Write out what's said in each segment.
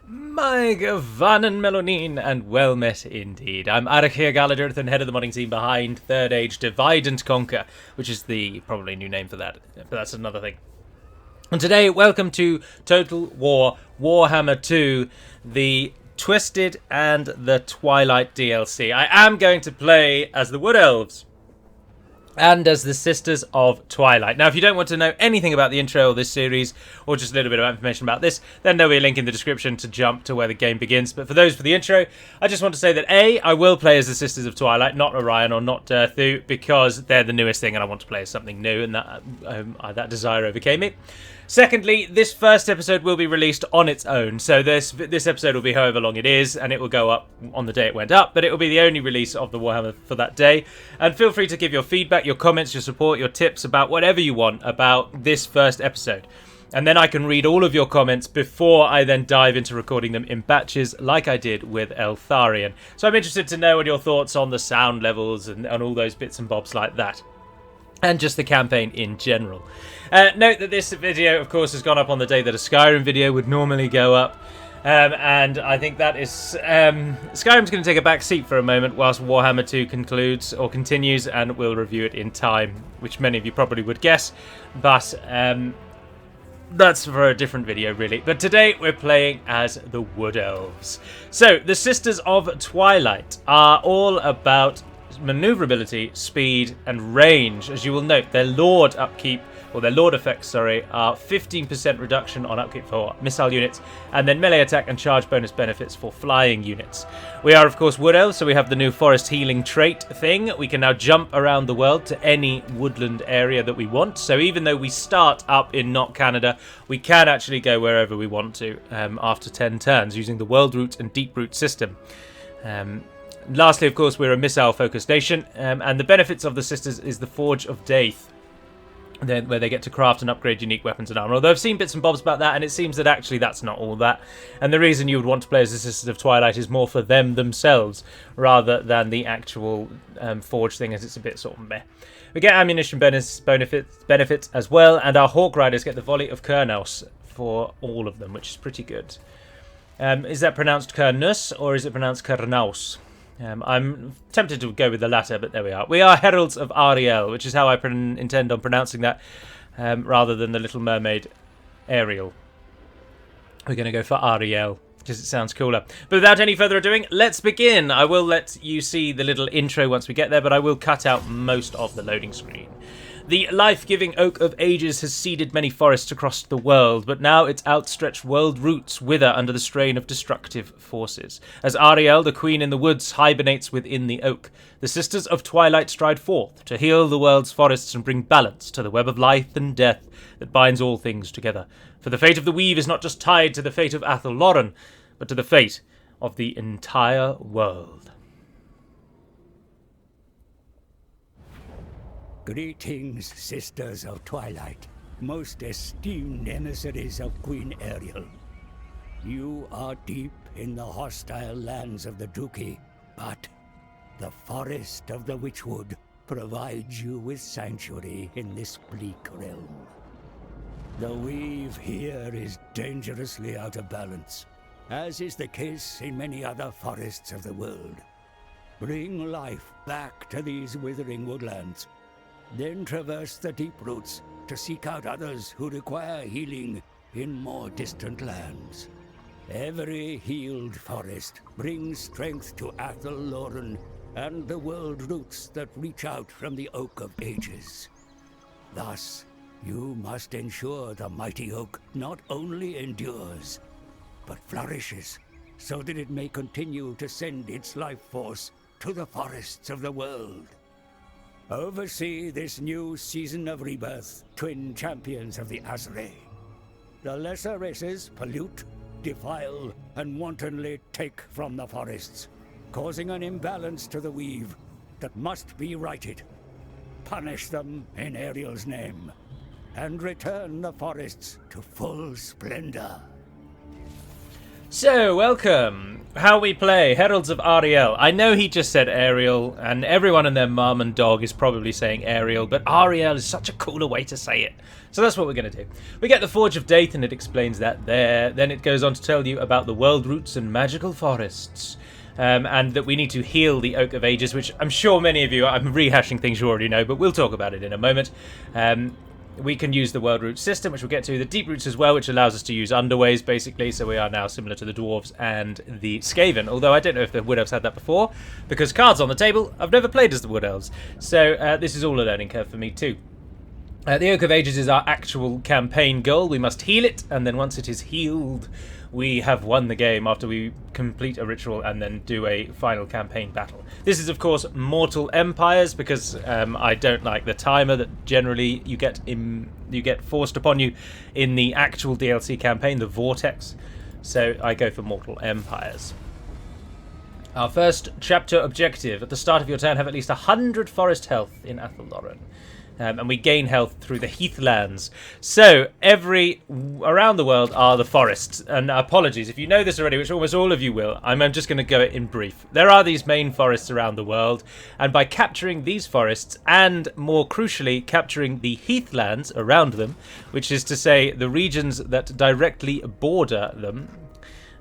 My Gavanen Melonin, and well met indeed. I'm Arachir Galadurth, and head of the modding team behind Third Age Divide and Conquer, which is the probably new name for that, but that's another thing. And today, welcome to Total War Warhammer 2, the Twisted and the Twilight DLC. I am going to play as the Wood Elves and as the Sisters of Twilight. Now, if you don't want to know anything about the intro of this series, or just a little bit of information about this, then there'll be a link in the description to jump to where the game begins. But for those for the intro, I just want to say that A, I will play as the Sisters of Twilight, not Orion or not Durthu, because they're the newest thing and I want to play as something new, and that desire overcame me. Secondly, this first episode will be released on its own, so this episode will be however long it is, and it will go up on the day it went up, but it will be the only release of the Warhammer for that day. And feel free to give your feedback, your comments, your support, your tips about whatever you want about this first episode. And then I can read all of your comments before I then dive into recording them in batches like I did with Eltharion. So I'm interested to know what your thoughts on the sound levels and all those bits and bobs like that. And just the campaign in general. Note that this video, of course, has gone up on the day that a Skyrim video would normally go up. And I think that is... Skyrim's going to take a back seat for a moment whilst Warhammer 2 concludes or continues, and we'll review it in time, which many of you probably would guess. But that's for a different video, really. But today we're playing as the Wood Elves. So, the Sisters of Twilight are all about maneuverability, speed, and range. As you will note, their Lord effects, are 15% reduction on upkeep for missile units, and then melee attack and charge bonus benefits for flying units. We are, of course, Wood Elves, so we have the new forest healing trait thing. We can now jump around the world to any woodland area that we want. So even though we start up in not Canada, we can actually go wherever we want to after 10 turns using the World Root and Deep Root system. Lastly, of course, we're a missile-focused nation, and the benefits of the Sisters is the Forge of Daith, where they get to craft and upgrade unique weapons and armor. Although I've seen bits and bobs about that, and it seems that actually that's not all that. And the reason you would want to play as the Sisters of Twilight is more for them themselves, rather than the actual Forge thing, as it's a bit sort of meh. We get ammunition benefits as well, and our Hawk Riders get the Volley of Kurnaus for all of them, which is pretty good. Is that pronounced Kurnus, or is it pronounced Kurnaus? I'm tempted to go with the latter, but there we are. We are Heralds of Ariel, which is how I intend on pronouncing that, rather than the Little Mermaid Ariel. We're going to go for Ariel, because it sounds cooler. But without any further ado, let's begin. I will let you see the little intro once we get there, but I will cut out most of the loading screen. The life-giving Oak of Ages has seeded many forests across the world, but now its outstretched world roots wither under the strain of destructive forces. As Ariel, the Queen in the Woods, hibernates within the oak, the Sisters of Twilight stride forth to heal the world's forests and bring balance to the web of life and death that binds all things together. For the fate of the Weave is not just tied to the fate of Athel Loren, but to the fate of the entire world. Greetings, Sisters of Twilight, most esteemed emissaries of Queen Ariel. You are deep in the hostile lands of the Druki, but the forest of the Witchwood provides you with sanctuary in this bleak realm. The weave here is dangerously out of balance, as is the case in many other forests of the world. Bring life back to these withering woodlands, then traverse the deep roots to seek out others who require healing in more distant lands. Every healed forest brings strength to Athel Loren and the world roots that reach out from the Oak of Ages. Thus, you must ensure the mighty oak not only endures, but flourishes, so that it may continue to send its life force to the forests of the world. Oversee this new season of rebirth, twin champions of the Azrae. The lesser races pollute, defile, and wantonly take from the forests, causing an imbalance to the weave that must be righted. Punish them in Ariel's name, and return the forests to full splendor. So, welcome. how we play Heralds of Ariel. I know he just said Ariel, and everyone and their mum and dog is probably saying Ariel, but Ariel is such a cooler way to say it. So that's what we're going to do. We get the Forge of Date, and it explains that there. Then it goes on to tell you about the world roots and magical forests. And that we need to heal the Oak of Ages, which I'm sure many of you, I'm rehashing things you already know, but we'll talk about it in a moment. We can use the world root system, which we'll get to, the deep roots as well, which allows us to use underways, basically, so we are now similar to the dwarves and the Skaven, although I don't know if the Wood Elves had that before, because cards on the table, I've never played as the Wood Elves, so this is all a learning curve for me too. The Oak of Ages is our actual campaign goal. We must heal it, and then once it is healed, we have won the game after we complete a ritual and then do a final campaign battle. This is, of course, Mortal Empires, because I don't like the timer that generally you get forced upon you in the actual DLC campaign, the Vortex. So I go for Mortal Empires. Our first chapter objective: at the start of your turn, have at least 100 forest health in Athelloren. And we gain health through the heathlands. So, around the world are the forests. And apologies, if you know this already, which almost all of you will, I'm just going to go in brief. There are these main forests around the world, and by capturing these forests, and more crucially, capturing the heathlands around them, which is to say, the regions that directly border them,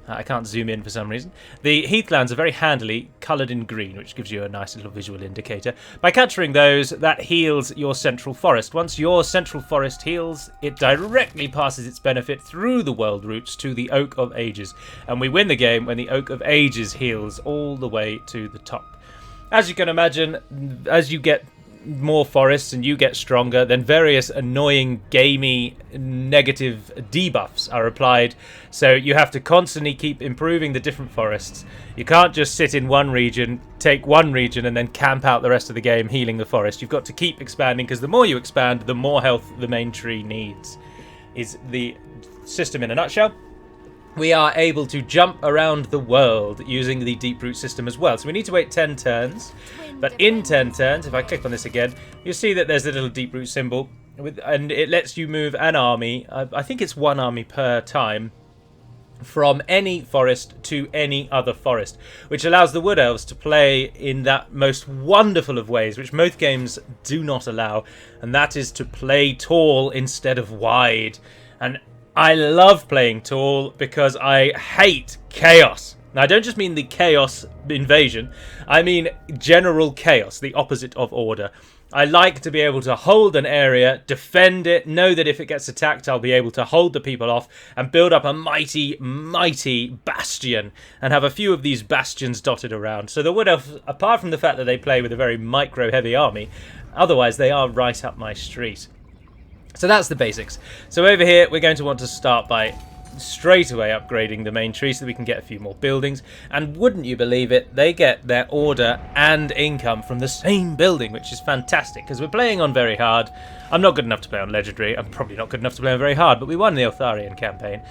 I can't zoom in for some reason. The heathlands are very handily coloured in green, which gives you a nice little visual indicator. By capturing those, that heals your central forest. Once your central forest heals, it directly passes its benefit through the world roots to the Oak of Ages. And we win the game when the Oak of Ages heals all the way to the top. As you can imagine, as you get more forests and you get stronger, then various annoying, gamey, negative debuffs are applied. So you have to constantly keep improving the different forests. You can't just sit in one region, take one region, and then camp out the rest of the game healing the forest. You've got to keep expanding, because the more you expand, the more health the main tree needs. Is the system in a nutshell. We are able to jump around the world using the deep root system as well. So we need to wait 10 turns. But in 10 turns, if I click on this again, you'll see that there's a little deep root symbol. And it lets you move an army. I think it's one army per time. From any forest to any other forest. Which allows the Wood Elves to play in that most wonderful of ways, which most games do not allow. And that is to play tall instead of wide. And I love playing tall because I hate chaos. Now, I don't just mean the chaos invasion. I mean general chaos, the opposite of order. I like to be able to hold an area, defend it, know that if it gets attacked, I'll be able to hold the people off and build up a mighty, mighty bastion and have a few of these bastions dotted around. So the Wood Elves, apart from the fact that they play with a very micro-heavy army, otherwise they are right up my street. So that's the basics. So over here, we're going to want to start by straight away upgrading the main tree so that we can get a few more buildings. And wouldn't you believe it, they get their order and income from the same building, which is fantastic, because we're playing on very hard. I'm not good enough to play on legendary. I'm probably not good enough to play on very hard, but we won the Eltharion campaign.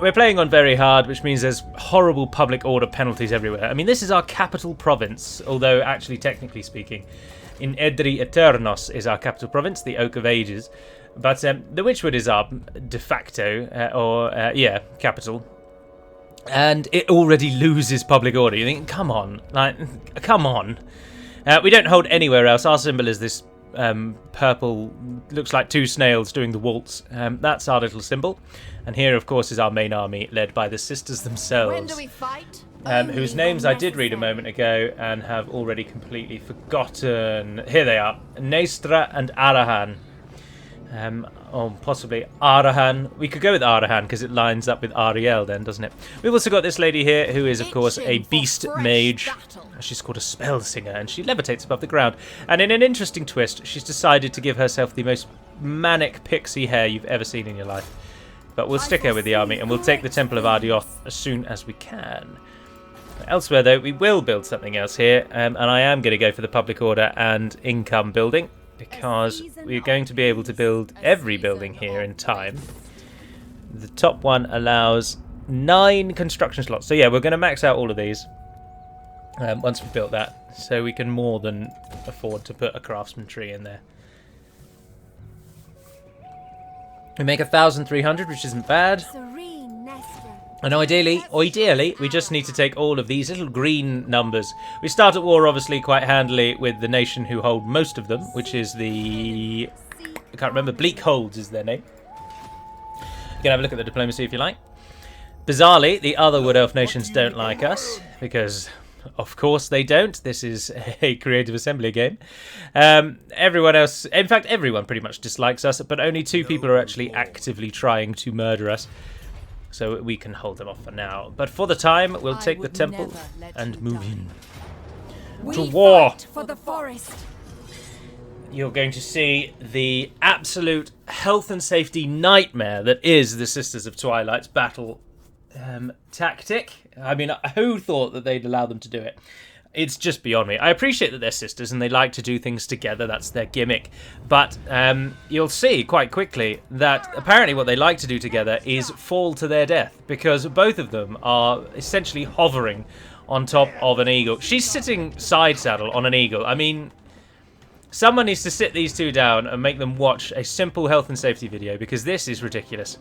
We're playing on very hard, which means there's horrible public order penalties everywhere. I mean, this is our capital province, although actually, technically speaking, in Edri Eternos is our capital province, the Oak of Ages. But the Witchwood is our de facto, capital. And it already loses public order. You think, come on. Come on. We don't hold anywhere else. Our symbol is this purple, looks like two snails doing the waltz. That's our little symbol. And here, of course, is our main army, led by the sisters themselves. When do we fight? Whose names I did read a moment ago and have already completely forgotten. Here they are. Naestra and Arahan. Or possibly Arahan. We could go with Arahan because it lines up with Ariel then, doesn't it? We've also got this lady here who is, of course, a beast mage. She's called a spell singer and she levitates above the ground. And in an interesting twist, she's decided to give herself the most manic pixie hair you've ever seen in your life. But we'll stick her with the army and we'll take the Temple of Ardioth as soon as we can. Elsewhere, though, we will build something else here. And I am going to go for the public order and income building, because we're going to be able to build every building here in time. The top one allows 9 construction slots. So yeah, we're going to max out all of these once we've built that, so we can more than afford to put a craftsman tree in there. We make 1,300, which isn't bad. Serene Naestra, And ideally, we just need to take all of these little green numbers. We start at war, obviously, quite handily with the nation who hold most of them, which is the... I can't remember. Bleak Holds is their name. You can have a look at the diplomacy if you like. Bizarrely, the other Wood Elf nations don't like us, because... Of course they don't. This is a creative assembly game. Everyone else, in fact, everyone pretty much dislikes us, but only 2 people are actually actively trying to murder us. So we can hold them off for now. But for the time, we'll take the temple and move in. To war! For the forest. You're going to see the absolute health and safety nightmare that is the Sisters of Twilight's battle tactic. I mean, who thought that they'd allow them to do it? It's just beyond me. I appreciate that they're sisters and they like to do things together. That's their gimmick. But you'll see quite quickly that apparently what they like to do together is fall to their death, because both of them are essentially hovering on top of an eagle. She's sitting side saddle on an eagle. I mean, someone needs to sit these 2 down and make them watch a simple health and safety video, because this is ridiculous.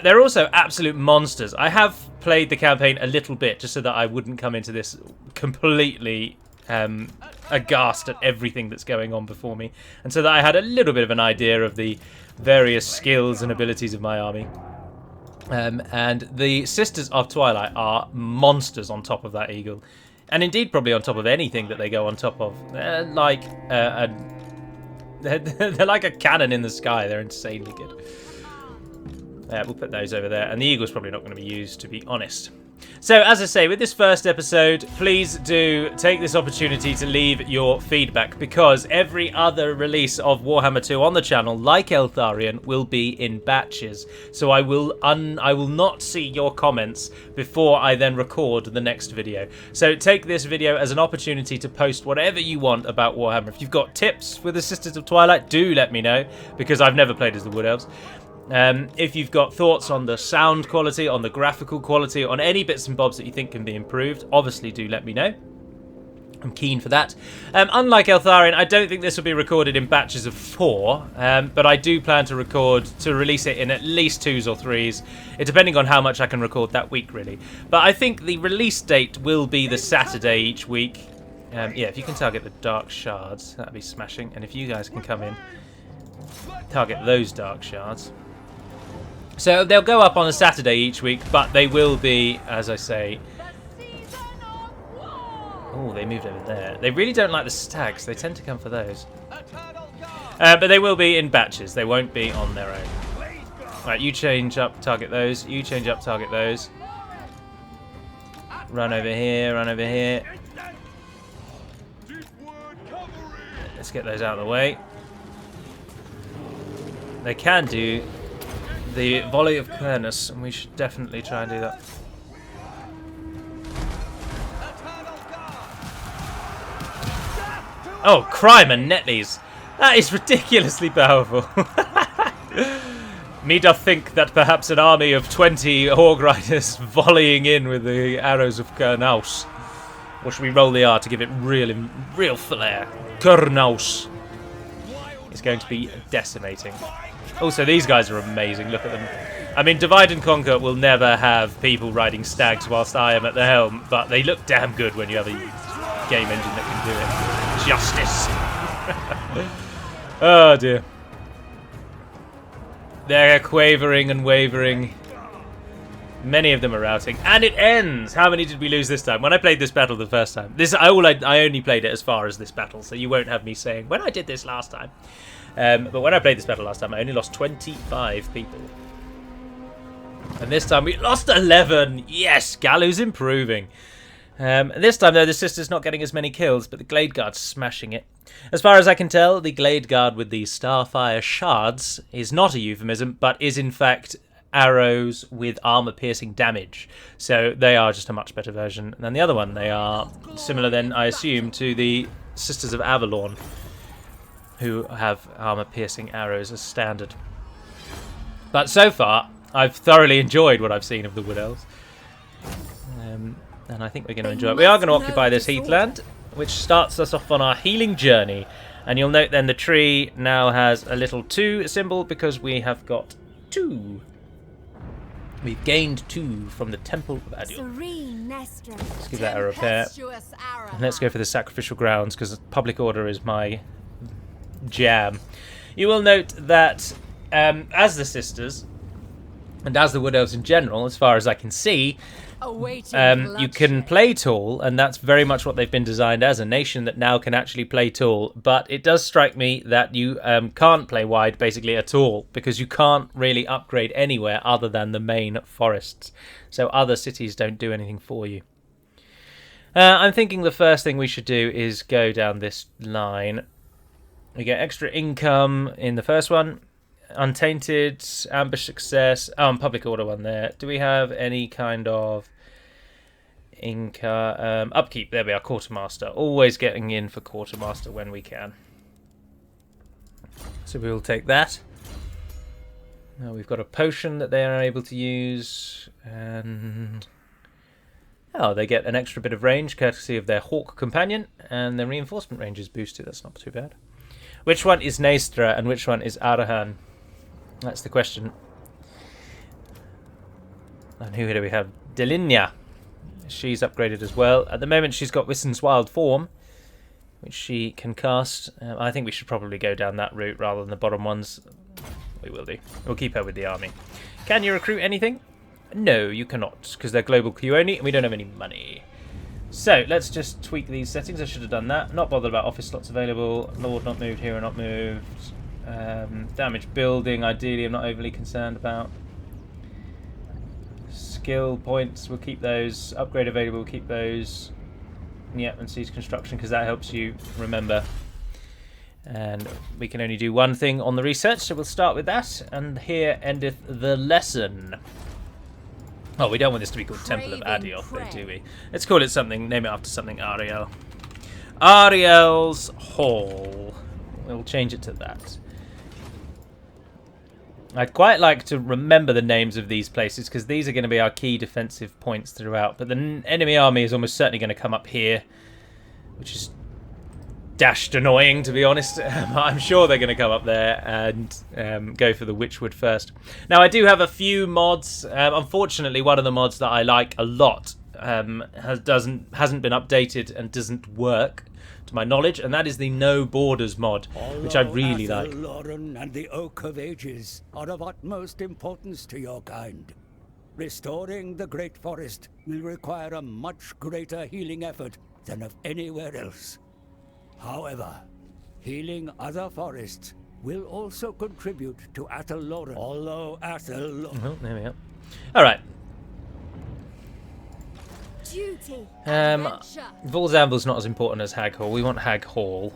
They're also absolute monsters. I have played the campaign a little bit just so that I wouldn't come into this completely aghast at everything that's going on before me, and so that I had a little bit of an idea of the various skills and abilities of my army. And the Sisters of Twilight are monsters on top of that eagle, and indeed probably on top of anything that they go on top of. They're like they're like a cannon in the sky. They're insanely good. We'll put those over there, and the eagle's probably not going to be used, to be honest. So, as I say, with this first episode, please do take this opportunity to leave your feedback, because every other release of Warhammer 2 on the channel, like Eltharion, will be in batches. So I will not see your comments before I then record the next video. So take this video as an opportunity to post whatever you want about Warhammer. If you've got tips with the Sisters of Twilight, do let me know, because I've never played as the Wood Elves. If you've got thoughts on the sound quality, on the graphical quality, on any bits and bobs that you think can be improved, obviously do let me know. I'm keen for that. Unlike Eltharion, I don't think this will be recorded in batches of 4, but I do plan to release it in at least 2s or 3s, depending on how much I can record that week, really. But I think the release date will be the Saturday each week. Yeah, if you can target the dark shards, that'd be smashing. And if you guys can come in, target those dark shards. So they'll go up on a Saturday each week, but they will be, as I say... Oh, they moved over there. They really don't like the stags. They tend to come for those. But they will be in batches. They won't be on their own. Right, you change up, target those. You change up, target those. Run over here, run over here. Let's get those out of the way. They can do the volley of Clernus, and we should definitely try and do that. Oh, crime and Netley's. That is ridiculously powerful. Me doth think that perhaps an army of 20 Horde Riders volleying in with the arrows of Kurnaus. Or should we roll the R to give it real flair? Kurnaus is going to be decimating. Also, these guys are amazing. Look at them. I mean, Divide and Conquer will never have people riding stags whilst I am at the helm, but they look damn good when you have a game engine that can do it. Justice. Oh, dear. They're quavering and wavering. Many of them are routing. And it ends! How many did we lose this time? When I played this battle the first time. I only played it as far as this battle, so you won't have me saying, when I did this last time. But when I played this battle last time, I only lost 25 people. And this time we lost 11! Yes! Galu's improving. This time, though, the Sister's not getting as many kills, but the Glade Guard's smashing it. As far as I can tell, the Glade Guard with the Starfire Shards is not a euphemism, but is in fact arrows with armor-piercing damage. So they are just a much better version than the other one. They are similar then, I assume, to the Sisters of Avalon, who have armor-piercing arrows as standard. But so far, I've thoroughly enjoyed what I've seen of the Wood Elves. And I think we're going to enjoy it. We are going to occupy this heathland, which starts us off on our healing journey. And you'll note then the tree now has a little 2 symbol because we have got 2. We've gained 2 from the Temple of Adiel. Serene Naestra. Let's give that a repair. And let's go for the Sacrificial Grounds, because public order is my jam. You will note that as the Sisters, and as the Wood Elves in general, as far as I can see, you can play tall, and that's very much what they've been designed as, a nation that now can actually play tall. But it does strike me that you can't play wide basically at all, because you can't really upgrade anywhere other than the main forests. So other cities don't do anything for you. I'm thinking the first thing we should do is go down this line. We get extra income in the first one. Untainted, ambush success. Oh, and public order one there. Do we have any kind of income? Upkeep, there we are, quartermaster. Always getting in for quartermaster when we can. So we will take that. Now we've got a potion that they are able to use. And oh, they get an extra bit of range courtesy of their hawk companion. And their reinforcement range is boosted. That's not too bad. Which one is Naestra and which one is Arahan? That's the question. And who do we have? Delinia. She's upgraded as well. At the moment, she's got Wissen's Wild Form, which she can cast. I think we should probably go down that route rather than the bottom ones. We will do. We'll keep her with the army. Can you recruit anything? No, you cannot, because they're global queue only, and we don't have any money. So, let's just tweak these settings. I should have done that. Not bothered about office slots available. Lord not moved, hero not moved. Damage building, ideally, I'm not overly concerned about. Skill points, we'll keep those. Upgrade available, we'll keep those. Yep, and siege construction, because that helps you remember. And we can only do one thing on the research, so we'll start with that. And here endeth the lesson. Oh, we don't want this to be called Temple of Adiel, though, do we? Let's call it something, name it after something Ariel. Ariel's Hall. We'll change it to that. I'd quite like to remember the names of these places, because these are going to be our key defensive points throughout. But the enemy army is almost certainly going to come up here, which is dashed annoying, to be honest. I'm sure they're going to come up there and go for the Witchwood first. Now, I do have a few mods. Unfortunately, one of the mods that I like a lot hasn't been updated and doesn't work, to my knowledge, and that is the No Borders mod, which I really like. Lauren and the Oak of Ages are of utmost importance to your kind. Restoring the Great Forest will require a much greater healing effort than of anywhere else. However, healing other forests will also contribute to Athelloren. Although Oh, there we go. Alright. Volzamble's not as important as Hag Hall. We want Hag Hall,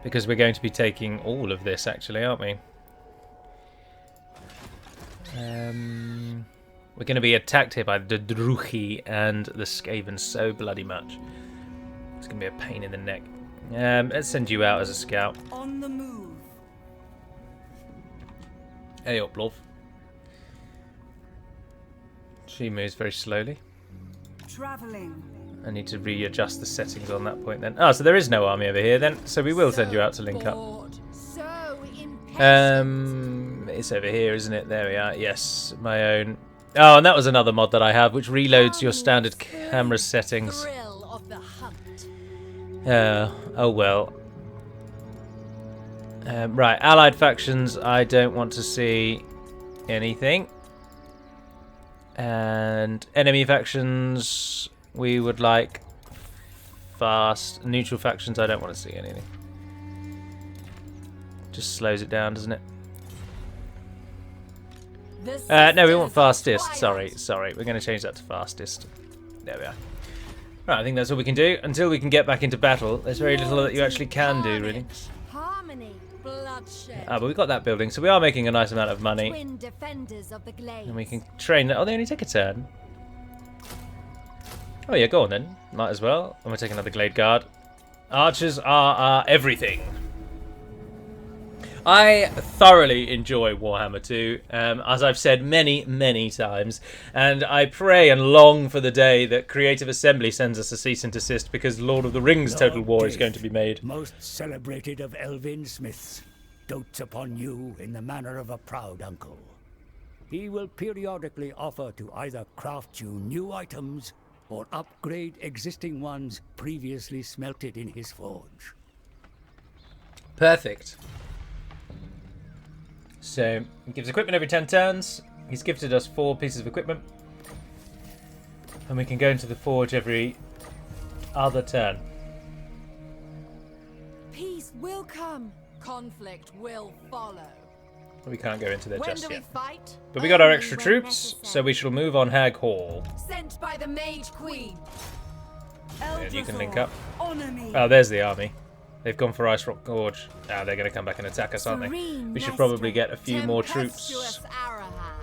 because we're going to be taking all of this, actually, aren't we? We're going to be attacked here by the Druchi and the Skaven so bloody much. It's going to be a pain in the neck. Let's send you out as a scout. On the move. Hey up, love. She moves very slowly. Traveling. I need to readjust the settings on that point then. Oh, so there is no army over here then, so we will send you out to link up. It's over here, isn't it? There we are. Yes, my own. Oh, and that was another mod that I have, which reloads your standard camera settings. Oh well. Right, allied factions, I don't want to see anything. And enemy factions, we would like fast. Neutral factions, I don't want to see anything. Just slows it down, doesn't it? No, we want fastest. Sorry. We're going to change that to fastest. There we are. Right, I think that's all we can do. Until we can get back into battle, there's very little that you actually can do, really. But we've got that building, so we are making a nice amount of money. And we can train. Oh, they only take a turn. Oh yeah, go on then. Might as well. And we'll take another Glade Guard. Archers are everything. I thoroughly enjoy Warhammer 2, as I've said many, many times, and I pray and long for the day that Creative Assembly sends us a cease and desist, because Lord of the Rings Total War is going to be made. Most celebrated of elven smiths, dotes upon you in the manner of a proud uncle. He will periodically offer to either craft you new items or upgrade existing ones previously smelted in his forge. Perfect. So, he gives equipment every 10 turns. He's gifted us 4 pieces of equipment. And we can go into the forge every other turn. Peace will come. Conflict will follow. We can't go into there When just do we yet. fight? But we got our Only extra when troops, necessary. so we shall move on Hag Hall. Sent by the Mage Queen. And you can link Eldrathor, up. Honor me. Oh, there's the army. They've gone for Ice Rock Gorge. Ah, they're going to come back and attack us, aren't they? Serene We should Naestra. probably get a few more troops. Tempestuous Arahan.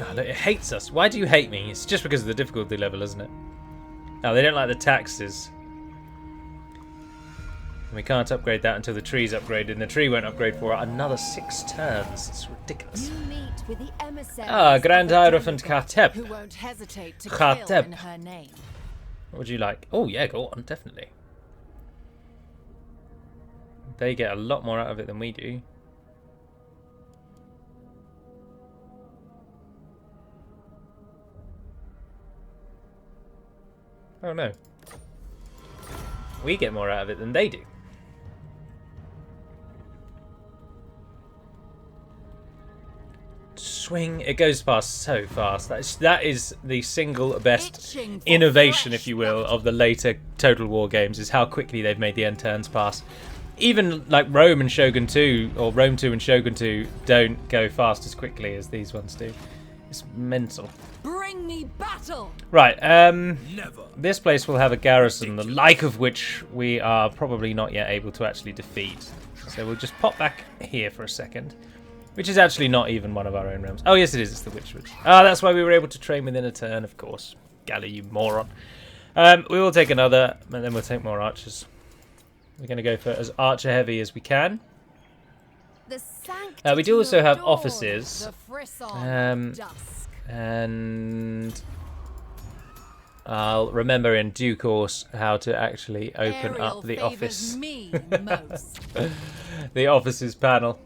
Oh, look, it hates us. Why do you hate me? It's just because of the difficulty level, isn't it? Oh, they don't like the taxes. And we can't upgrade that until the tree's upgraded, and the tree won't upgrade for another 6 turns. It's ridiculous. You meet with the emissaries Ah, Grand of the Hierophant Demigod. Kateb. Who won't hesitate to Khateb. kill in her name. What would you like? Oh, yeah, go on, definitely. They get a lot more out of it than we do. Oh, no. We get more out of it than they do. Swing. It goes past so fast. That is the single best Itching for innovation, fresh if you will, of the later Total War games, is how quickly they've made the end turns pass. Even like Rome and Shogun 2, or Rome 2 and Shogun 2, don't go fast as quickly as these ones do. It's mental. Bring me battle. Right, this place will have a garrison, the like of which we are probably not yet able to actually defeat. So we'll just pop back here for a second. Which is actually not even one of our own realms. Oh, yes, it is. It's the Witchwood. Ah, that's why we were able to train within a turn, of course. Galley, you moron. We will take another, and then we'll take more archers. We're going to go for as archer-heavy as we can. The We do also have sanctity of offices. dawn, the frisson Um, of dusk. And I'll remember in due course how to actually open Ariel up the favors office. me most. The offices panel.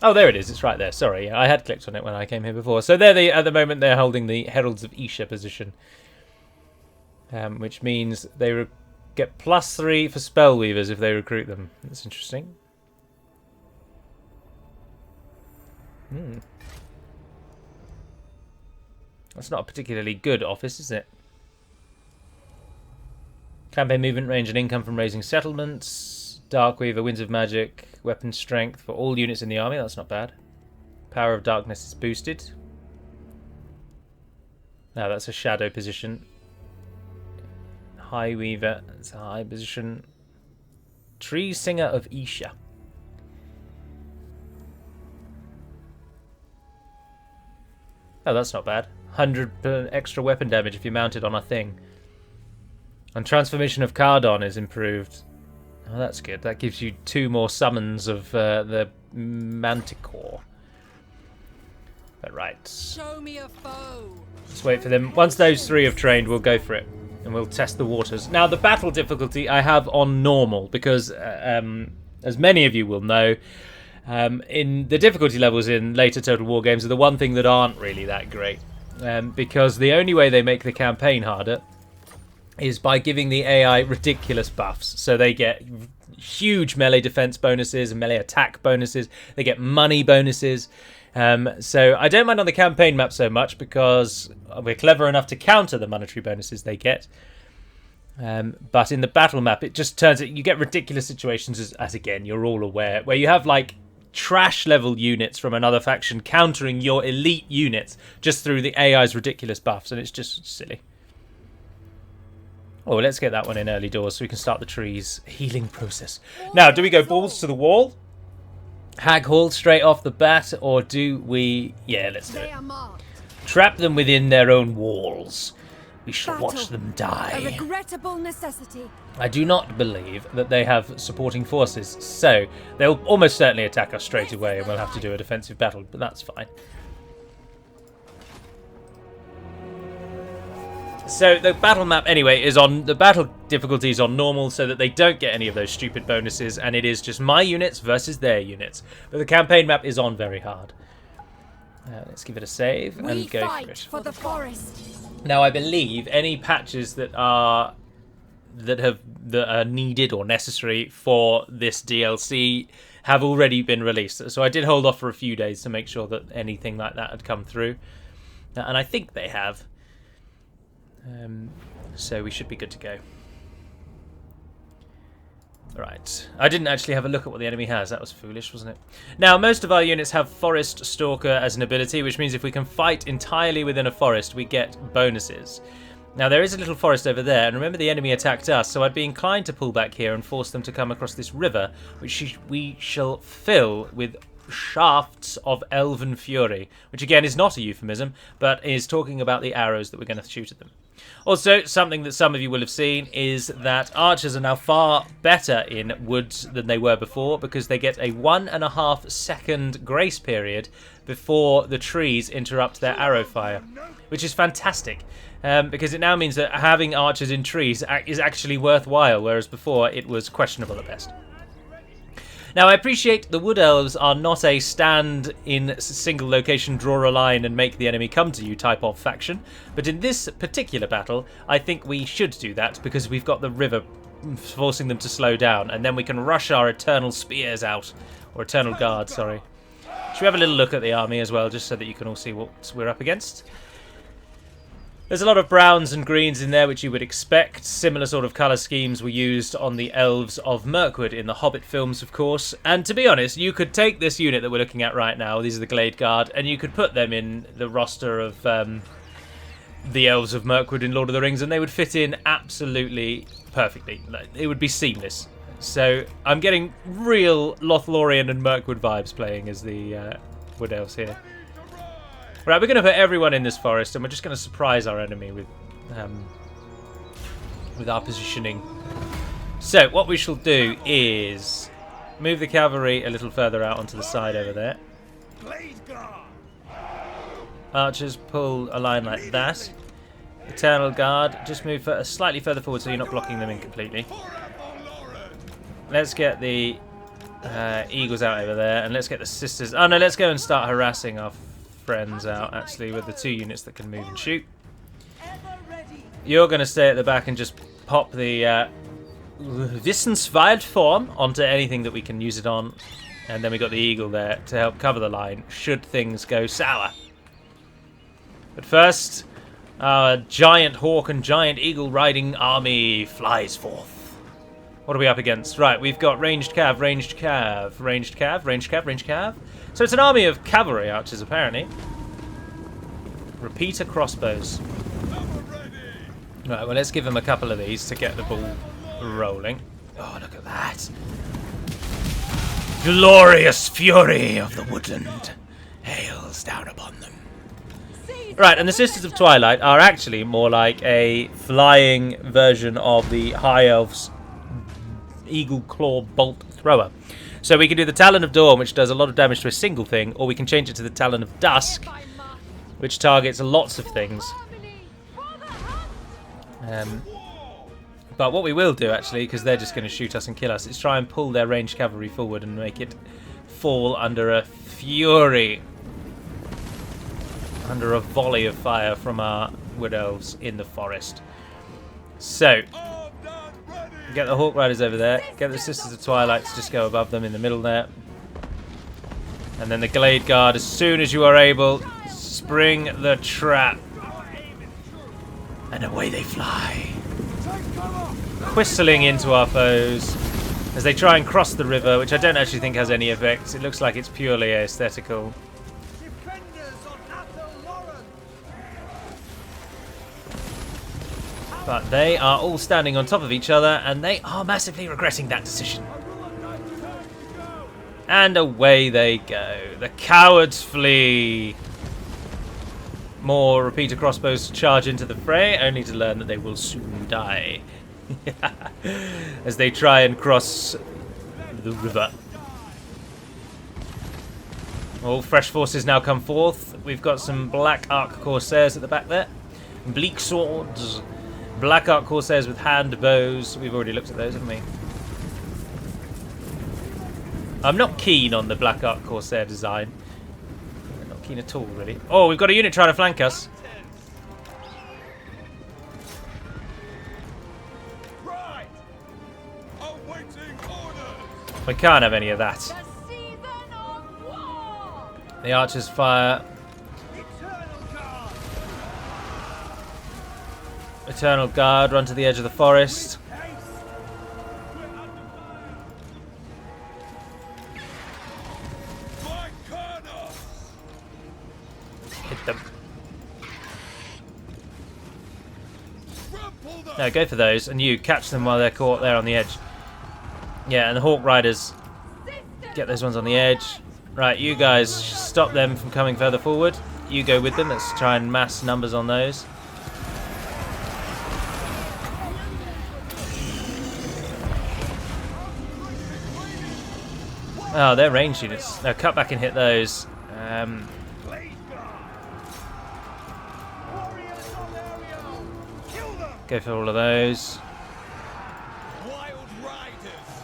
Oh, there it is. It's right there. Sorry, I had clicked on it when I came here before. So they're at the moment they're holding the Heralds of Isha position, which means they get +3 for Spellweavers if they recruit them. That's interesting. That's not a particularly good office, is it? Campaign movement range and income from raising settlements. Darkweaver, Winds of Magic, weapon strength for all units in the army. That's not bad. Power of Darkness is boosted. Now that's a shadow position. High Weaver, that's a high position. Tree Singer of Isha. Oh, that's not bad. 100 extra weapon damage if you mount it on a thing. And Transformation of Cardon is improved. Oh, that's good. That gives you 2 more summons of the Manticore. But right. Show me a foe. Let's wait for them. Once those 3 have trained, we'll go for it. And we'll test the waters. Now, the battle difficulty I have on normal. Because, as many of you will know, in the difficulty levels in later Total War games are the one thing that aren't really that great. Because the only way they make the campaign harder is by giving the AI ridiculous buffs. So they get huge melee defense bonuses and melee attack bonuses. They get money bonuses. So I don't mind on the campaign map so much because we're clever enough to counter the monetary bonuses they get. But in the battle map, it just turns out you get ridiculous situations, as again, you're all aware, where you have like trash level units from another faction countering your elite units just through the AI's ridiculous buffs, and it's just silly. Oh, let's get that one in early doors so we can start the tree's healing process. Now, do we go balls to the wall? Hag Hall straight off the bat, or do we... Yeah, let's do They it. are marked. Trap them within their own walls. We shall Battle. watch them A die. regrettable necessity. I do not believe that they have supporting forces, so they'll almost certainly attack us straight away and we'll have to do a defensive battle, but that's fine. So the battle map, anyway, is on... The battle difficulties on normal so that they don't get any of those stupid bonuses, and it is just my units versus their units. But the campaign map is on very hard. Let's give it a save We and go for fight it. for the forest. Now, I believe any patches that are needed or necessary for this DLC have already been released. So I did hold off for a few days to make sure that anything like that had come through, and I think they have. So we should be good to go. Right, I didn't actually have a look at what the enemy has. That was foolish, wasn't it? Now, most of our units have Forest Stalker as an ability, which means if we can fight entirely within a forest, we get bonuses. Now, there is a little forest over there, and remember the enemy attacked us, so I'd be inclined to pull back here and force them to come across this river, which we shall fill with shafts of elven fury, which again is not a euphemism, but is talking about the arrows that we're going to shoot at them. Also, something that some of you will have seen is that archers are now far better in woods than they were before, because they get a 1.5 second grace period before the trees interrupt their arrow fire, which is fantastic, because it now means that having archers in trees is actually worthwhile, whereas before it was questionable at best. Now, I appreciate the Wood Elves are not a stand in a single location, draw a line and make the enemy come to you type of faction, but in this particular battle, I think we should do that because we've got the river forcing them to slow down, and then we can rush our Eternal Spears out, or Eternal Guard, sorry. Should we have a little look at the army as well, just so that you can all see what we're up against? There's a lot of browns and greens in there, which you would expect. Similar sort of colour schemes were used on the Elves of Mirkwood in the Hobbit films, of course. And to be honest, you could take this unit that we're looking at right now, these are the Glade Guard, and you could put them in the roster of the Elves of Mirkwood in Lord of the Rings, and they would fit in absolutely perfectly. It would be seamless. So I'm getting real Lothlorien and Mirkwood vibes playing as the Wood Elves here. Right, we're going to put everyone in this forest, and we're just going to surprise our enemy with our positioning. So, what we shall do is move the cavalry a little further out onto the side over there. Archers pull a line like that. Eternal Guard, just move slightly further forward so you're not blocking them in completely. Let's get the Eagles out over there, and let's get the Sisters... Oh no, let's go and start harassing our friends out, actually, with the 2 units that can move and shoot. You're going to stay at the back and just pop the Wissenswald form onto anything that we can use it on, and then we got the Eagle there to help cover the line should things go sour. But first, our giant hawk and giant eagle riding army flies forth. What are we up against? Right, we've got ranged cav, ranged cav, ranged cav, ranged cav, ranged cav. So it's an army of cavalry archers, apparently. Repeater crossbows. Right, well, let's give them a couple of these to get the ball rolling. Oh, look at that. Glorious fury of the woodland hails down upon them. Right, and the Sisters of Twilight are actually more like a flying version of the High Elves' Eagle Claw Bolt Thrower. So we can do the Talon of Dawn, which does a lot of damage to a single thing, or we can change it to the Talon of Dusk, which targets lots of things. But what we will do, actually, because they're just going to shoot us and kill us, is try and pull their ranged cavalry forward and make it fall under a fury. Under a volley of fire from our Wood Elves in the forest. So... get the Hawk Riders over there. Get the Sisters of Twilight to just go above them in the middle there. And then the Glade Guard, as soon as you are able, spring the trap. And away they fly. Whistling into our foes as they try and cross the river, which I don't actually think has any effect. It looks like it's purely aesthetical. But they are all standing on top of each other, and they are massively regretting that decision. And away they go. The cowards flee. More repeater crossbows charge into the fray, only to learn that they will soon die. As they try and cross the river. All fresh forces now come forth. We've got some Black Ark Corsairs at the back there. Bleak swords. Black Ark Corsairs with hand bows. We've already looked at those, haven't we? I'm not keen on the Black Ark Corsair design. I'm not keen at all, really. Oh, we've got a unit trying to flank us. Right. Awaiting orders. We can't have any of that. The season of war! The archers fire. Eternal guard. Eternal Guard run to the edge of the forest. My corner. Hit them. Trample them. No, go for those, and you catch them while they're caught there on the edge. Yeah, and the Hawk Riders get those ones on the edge. Right, you guys stop them from coming further forward. You go with them. Let's try and mass numbers on those. Oh, they're ranged units. No, cut back and hit those. Glade Guard. Warriors on Ariel. Kill them. Go for all of those. Wild Riders.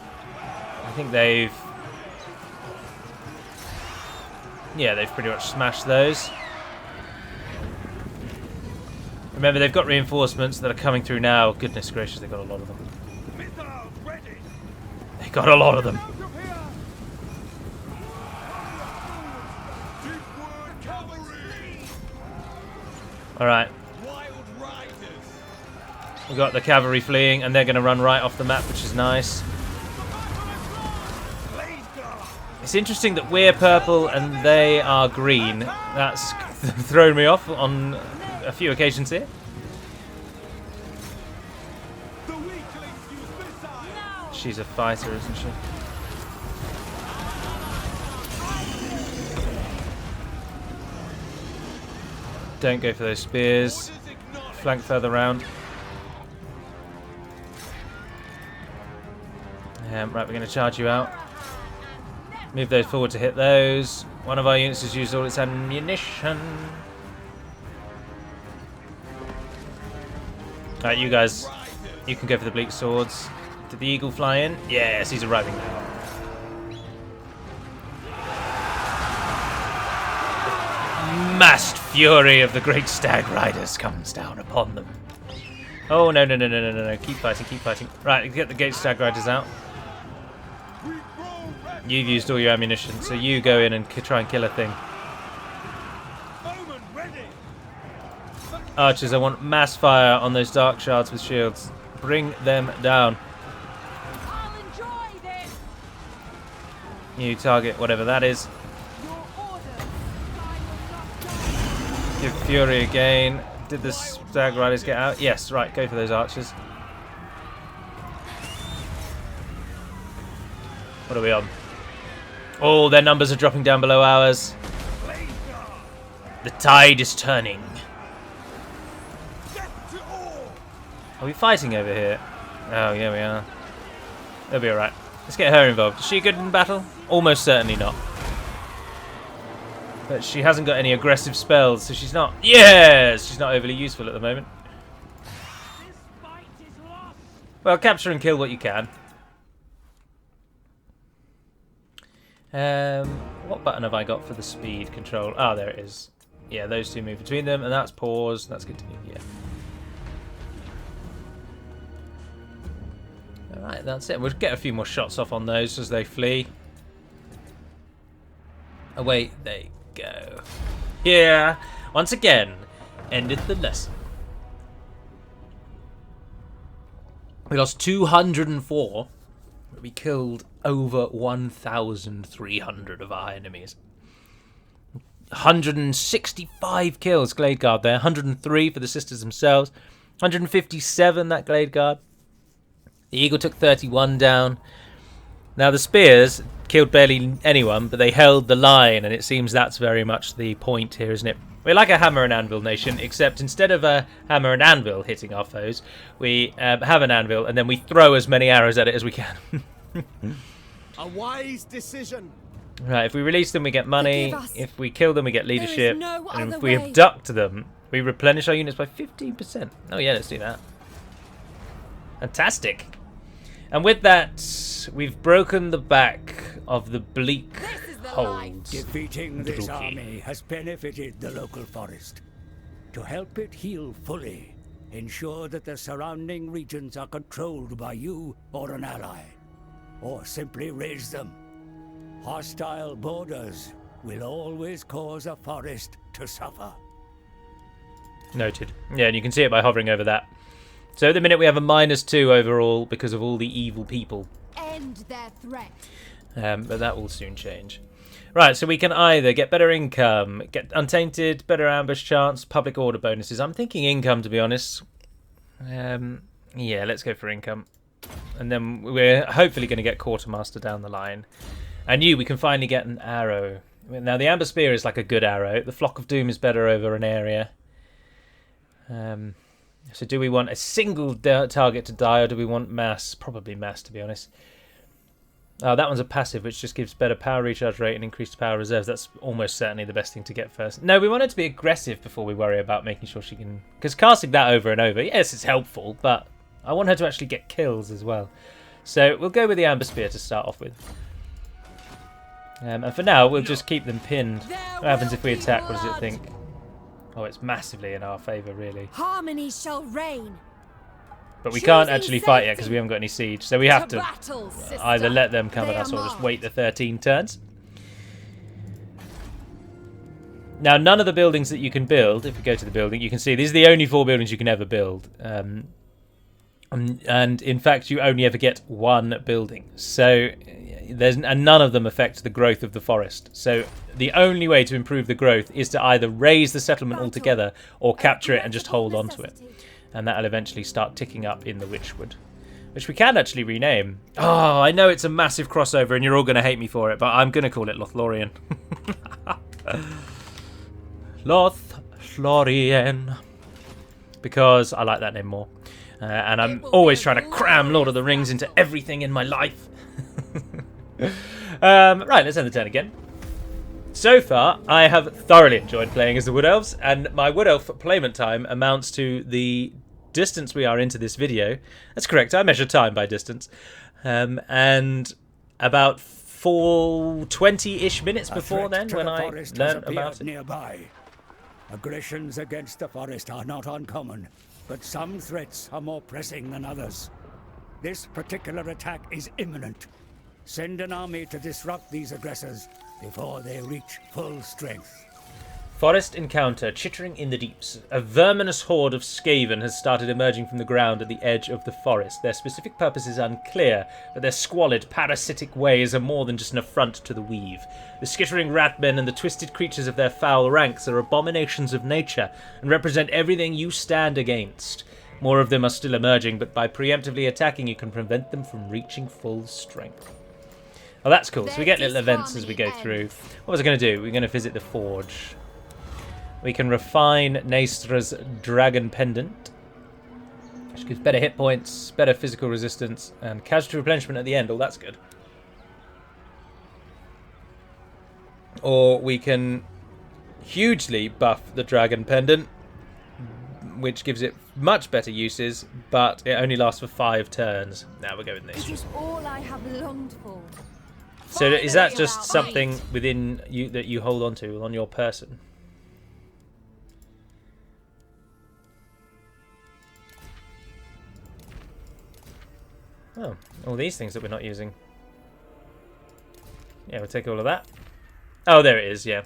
I think they've... Yeah, they've pretty much smashed those. Remember, they've got reinforcements that are coming through now. Goodness gracious, they've got a lot of them. Missiles ready. They've got a lot of them. Out of here. Witchwood cavalry. Alright, Wild Riders. we've got the cavalry fleeing, and they're going to run right off the map, which is nice. Glade Guard. It's interesting that we're purple and they are green. That's thrown me off on a few occasions here. The weaklings use missiles. She's a fighter, isn't she? Don't go for those spears. Orders acknowledged. Flank further round. Right, we're going to charge you out. Move those forward to hit those. One of our units has used all its ammunition. Alright, you guys, you can go for the bleak swords. Did the eagle fly in? Yes, he's arriving now. Massed fury of the great stag riders comes down upon them. Oh, no, no, no, no, no, no, no. Keep fighting, keep fighting. Right, get the great stag riders out. We grow ready. You've used all your ammunition, so you go in and try and kill a thing. Bowman ready. Archers, I want mass fire on those dark shards with shields. Bring them down. I'll enjoy this! You target whatever that is. Your orders! I will not die! Give fury again. Did the stag riders get out? Yes, right, go for those archers. What are we on? Oh, their numbers are dropping down below ours. Glade Guard. The tide is turning. Death to all. Are we fighting over here? Oh, yeah, we are. They'll be alright. Let's get her involved. Is she good in battle? Almost certainly not. But she hasn't got any aggressive spells, so she's not... Yes! She's not overly useful at the moment. This fight is lost. Well, capture and kill what you can. What button have I got for the speed control? Ah, there it is. Yeah, those two move between them, and that's pause. That's good to me, yeah. Alright, that's it. We'll get a few more shots off on those as they flee. Away they go. Here, once again, endeth the lesson. We lost 204. We killed over 1,300 of our enemies. 165 kills, Glade Guard there. 103 for the sisters themselves. 157, that Glade Guard. The Eagle took 31 down. Now the spears killed barely anyone, but they held the line, and it seems that's very much the point here, isn't it? We're like a hammer and anvil nation, except instead of a hammer and anvil hitting our foes, we have an anvil, and then we throw as many arrows at it as we can. A wise decision. Right, if we release them, we get money. Forgive us. If we kill them, we get leadership. no And other if we way. abduct them, we replenish our units by 15%. Oh yeah, let's do that. Fantastic. And with that, we've broken the back of the bleak This is the hold. Defeating this Druki. army has benefited the local forest. To help it heal fully, ensure that the surrounding regions are controlled by you or an ally, or simply raise them. Hostile borders will always cause a forest to suffer. Noted. Yeah, and you can see it by hovering over that. So at the minute we have a -2 overall because of all the evil people. End their threat. But that will soon change. Right, so we can either get better income, get untainted, better ambush chance, public order bonuses. I'm thinking income, to be honest. Yeah, let's go for income. And then we're hopefully going to get quartermaster down the line. And we can finally get an arrow. Now, the amber spear is like a good arrow. The flock of doom is better over an area. So do we want a single target to die, or do we want mass? Probably mass, to be honest. Oh, that one's a passive, which just gives better power recharge rate and increased power reserves. That's almost certainly the best thing to get first. No, we want her to be aggressive before we worry about making sure she can... Because casting that over and over, yes, it's helpful, but I want her to actually get kills as well. So we'll go with the Amber Spear to start off with. And for now, we'll just keep them pinned. What happens if we attack? What does it think? Oh, it's massively in our favour, really. Harmony shall reign. But we can't Choosing actually fight yet safety. because we haven't got any siege. So we have to battle, sister. either let them come They at us are or just marked. wait the 13 turns. Now, none of the buildings that you can build, if we go to the building, you can see these are the only 4 buildings you can ever build. And in fact, you only ever get 1 building. So and none of them affect the growth of the forest. So the only way to improve the growth is to either raise the settlement altogether or capture it and just hold on to it. And that'll eventually start ticking up in the Witchwood, which we can actually rename. Oh, I know it's a massive crossover and you're all going to hate me for it, but I'm going to call it Lothlorien. Lothlorien. Because I like that name more. And I'm always trying to cram Lord of the Rings into everything in my life. Right, let's end the turn again. So far, I have thoroughly enjoyed playing as the Wood Elves, and my Wood Elf playment time amounts to the distance we are into this video. That's correct, I measure time by distance. And about 20-ish minutes before then, when I learned about it. Nearby. Aggressions against the forest are not uncommon, but some threats are more pressing than others. This particular attack is imminent. Send an army to disrupt these aggressors before they reach full strength. Forest encounter, chittering in the deeps. A verminous horde of Skaven has started emerging from the ground at the edge of the forest. Their specific purpose is unclear, but their squalid, parasitic ways are more than just an affront to the weave. The skittering ratmen and the twisted creatures of their foul ranks are abominations of nature and represent everything you stand against. More of them are still emerging, but by preemptively attacking you can prevent them from reaching full strength. Oh, that's cool. So we get little events as we go through. What was I going to do? We're going to visit the forge. We can refine Naestra's Dragon Pendant, which gives better hit points, better physical resistance, and casualty replenishment at the end. Oh, that's good. Or we can hugely buff the Dragon Pendant, which gives it much better uses, but it only lasts for 5 turns. Now we're going with It Naestra. is all I have longed for. So is that just something within you that you hold on to on your person? Oh, all these things that we're not using. Yeah, we'll take all of that. Oh, there it is, yeah.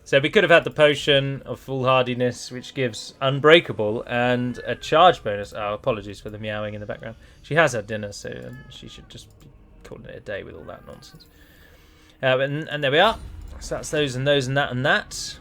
So we could have had the potion of full hardiness, which gives unbreakable and a charge bonus. Oh, apologies for the meowing in the background. She has had dinner, so she should just be calling it a day with all that nonsense. And there we are. So that's those and those and that and that.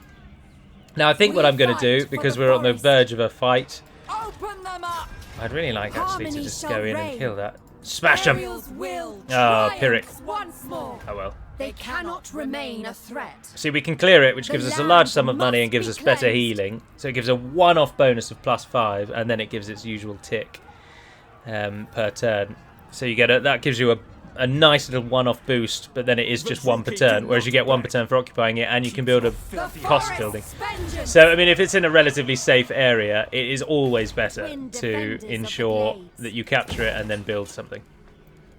Now I think what I'm going to do, because we're on the verge of a fight, Open them up. I'd really like actually to Harmony just shall go in and reign. kill that. Smash him! Ariel's will Ah, triumphs Pyrrhic. once more. Oh well. They cannot remain a threat. See, we can clear it, which The gives us a land large sum of money must and gives be us better cleansed. healing. So it gives a one-off bonus of +5, and then it gives its usual tick per turn. So you get that gives you a nice little one-off boost, but then it is just one per turn, whereas you get one per turn for occupying it, and you can build a cost building. So, I mean, if it's in a relatively safe area, it is always better to ensure that you capture it and then build something.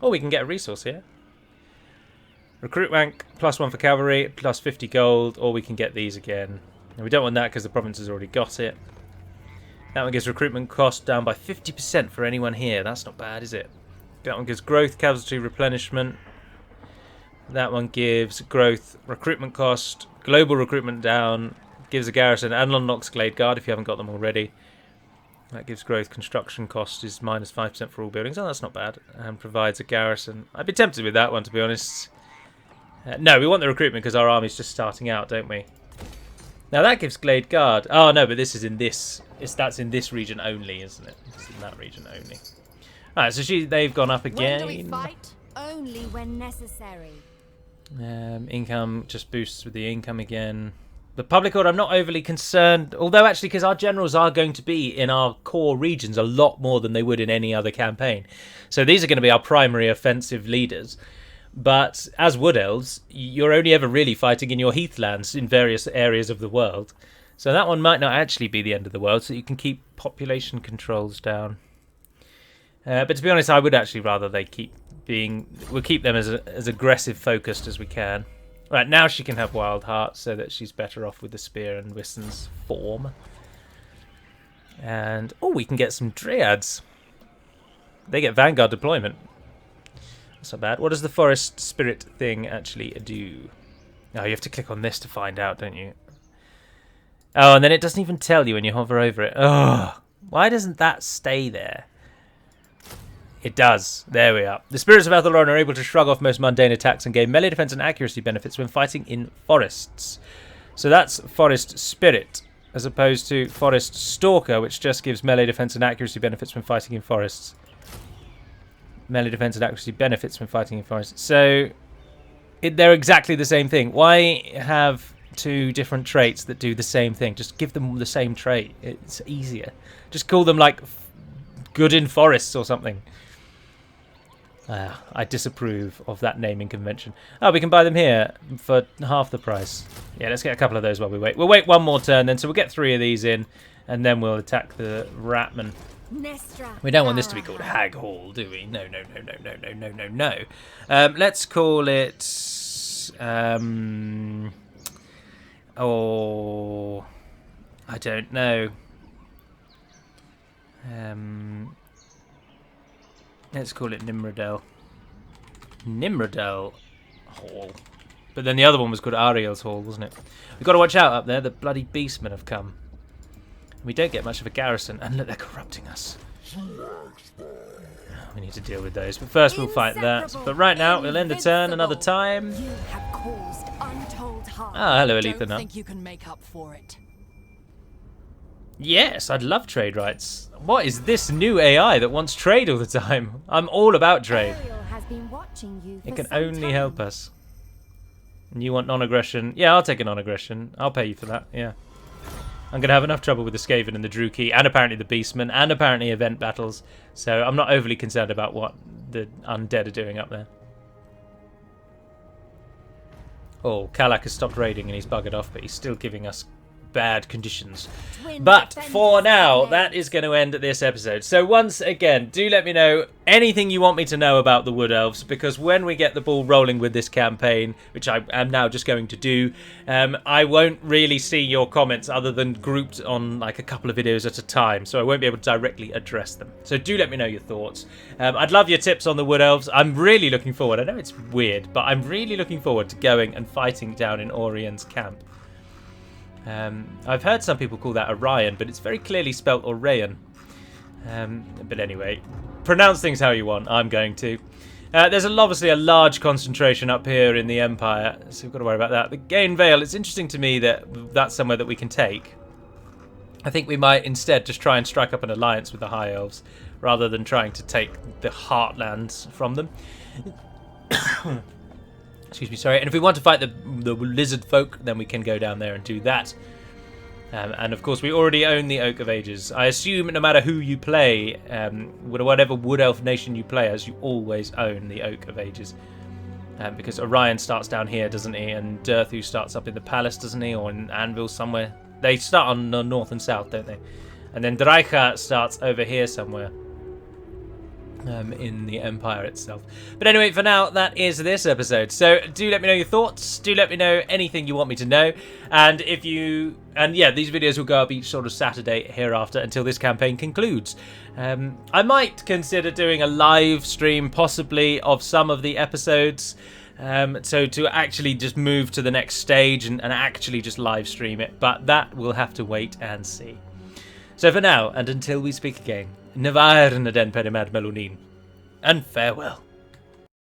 Oh, we can get a resource here. Recruit rank, +1 for cavalry, plus 50 gold, or we can get these again. And we don't want that because the province has already got it. That one gives recruitment cost down by 50% for anyone here. That's not bad, is it? That one gives growth, casualty, replenishment. That one gives growth, recruitment cost, global recruitment down, gives a garrison, and unlocks Glade Guard if you haven't got them already. That gives growth, construction cost is -5% for all buildings. Oh, that's not bad. And provides a garrison. I'd be tempted with that one, to be honest. No, we want the recruitment because our army's just starting out, don't we? Now that gives Glade Guard. Oh no, but this is in this. That's in this region only, isn't it? It's in that region only. Alright, so they've gone up again. When do we fight? Only when necessary. Income just boosts with the income again. The public order, I'm not overly concerned. Although, actually, because our generals are going to be in our core regions a lot more than they would in any other campaign. So these are going to be our primary offensive leaders. But as Wood Elves, you're only ever really fighting in your heathlands in various areas of the world. So that one might not actually be the end of the world, so you can keep population controls down. But to be honest, I would actually rather they keep being... We'll keep them as aggressive focused as we can. Right, now she can have Wild Heart so that she's better off with the Spear and Wissen's form. And, oh, we can get some Dryads. They get Vanguard deployment. That's not bad. What does the Forest Spirit thing actually do? Oh, you have to click on this to find out, don't you? Oh, and then it doesn't even tell you when you hover over it. Oh, why doesn't that stay there? It does. There we are. The Spirits of Athelron are able to shrug off most mundane attacks and gain melee defense and accuracy benefits when fighting in forests. So that's Forest Spirit, as opposed to Forest Stalker, which just gives melee defense and accuracy benefits when fighting in forests. Melee defense and accuracy benefits when fighting in forests. So they're exactly the same thing. Why have two different traits that do the same thing? Just give them the same trait. It's easier. Just call them like good in forests or something. I disapprove of that naming convention. Oh, we can buy them here for half the price. Yeah, let's get a couple of those while we wait. We'll wait one more turn then, so we'll get 3 of these in, and then we'll attack the Ratman. Naestra We don't want and this to be called Arahan. Hag Hall, do we? No, no, no, no, no, no, no, no, no. Let's call it... oh... I don't know. Let's call it Nimrodel. Nimrodel Hall. But then the other one was called Ariel's Hall, wasn't it? We've got to watch out up there. The bloody beastmen have come. We don't get much of a garrison. And look, they're corrupting us. We need to deal with those. But first we'll fight that. But right now, we'll end the turn another time. You have caused untold harm. Ah, hello, Don't Aletha. think you can make up for it. Yes, I'd love trade rights. What is this new AI that wants trade all the time? I'm all about trade. Ariel has been watching you It for can some only time. help us. And you want non-aggression? Yeah, I'll take a non-aggression. I'll pay you for that, yeah. I'm going to have enough trouble with the Skaven and the Drew Key, and apparently the Beastmen, and apparently event battles. So I'm not overly concerned about what the undead are doing up there. Oh, Kalak has stopped raiding and he's buggered off, but he's still giving us bad conditions. Twin But defenders for now, of that Glade. is going to end this episode. So once again, do let me know anything you want me to know about the Wood Elves, because when we get the ball rolling with this campaign, which I am now just going to do, I won't really see your comments other than grouped on like a couple of videos at a time, so I won't be able to directly address them. So do let me know your thoughts. I'd love your tips on the Wood Elves. I'm really looking forward. I know it's weird, but I'm really looking forward to going and fighting down in Orion's camp. I've heard some people call that Orion, but it's very clearly spelt Orion. But anyway, pronounce things how you want. I'm going to. There's obviously a large concentration up here in the Empire, so we've got to worry about that. The Gain Vale, it's interesting to me that that's somewhere that we can take. I think we might instead just try and strike up an alliance with the High Elves, rather than trying to take the Heartlands from them. Excuse me, sorry. And if we want to fight the lizard folk, then we can go down there and do that. And of course, we already own the Oak of Ages. I assume no matter who you play, whatever Wood Elf nation you play as, you always own the Oak of Ages. Because Orion starts down here, doesn't he? And Durthu starts up in the palace, doesn't he? Or in Anvil somewhere. They start on the north and south, don't they? And then Dreicha starts over here somewhere. In the Empire itself. But anyway, for now, that is this episode. So do let me know your thoughts. Do let me know anything you want me to know. And if you... And yeah, these videos will go up each sort of Saturday hereafter until this campaign concludes. I might consider doing a live stream, possibly, of some of the episodes. So to actually just move to the next stage and actually just live stream it. But that we'll have to wait and see. So for now, and until we speak again, Nevair na den Perimad Melonin, and farewell.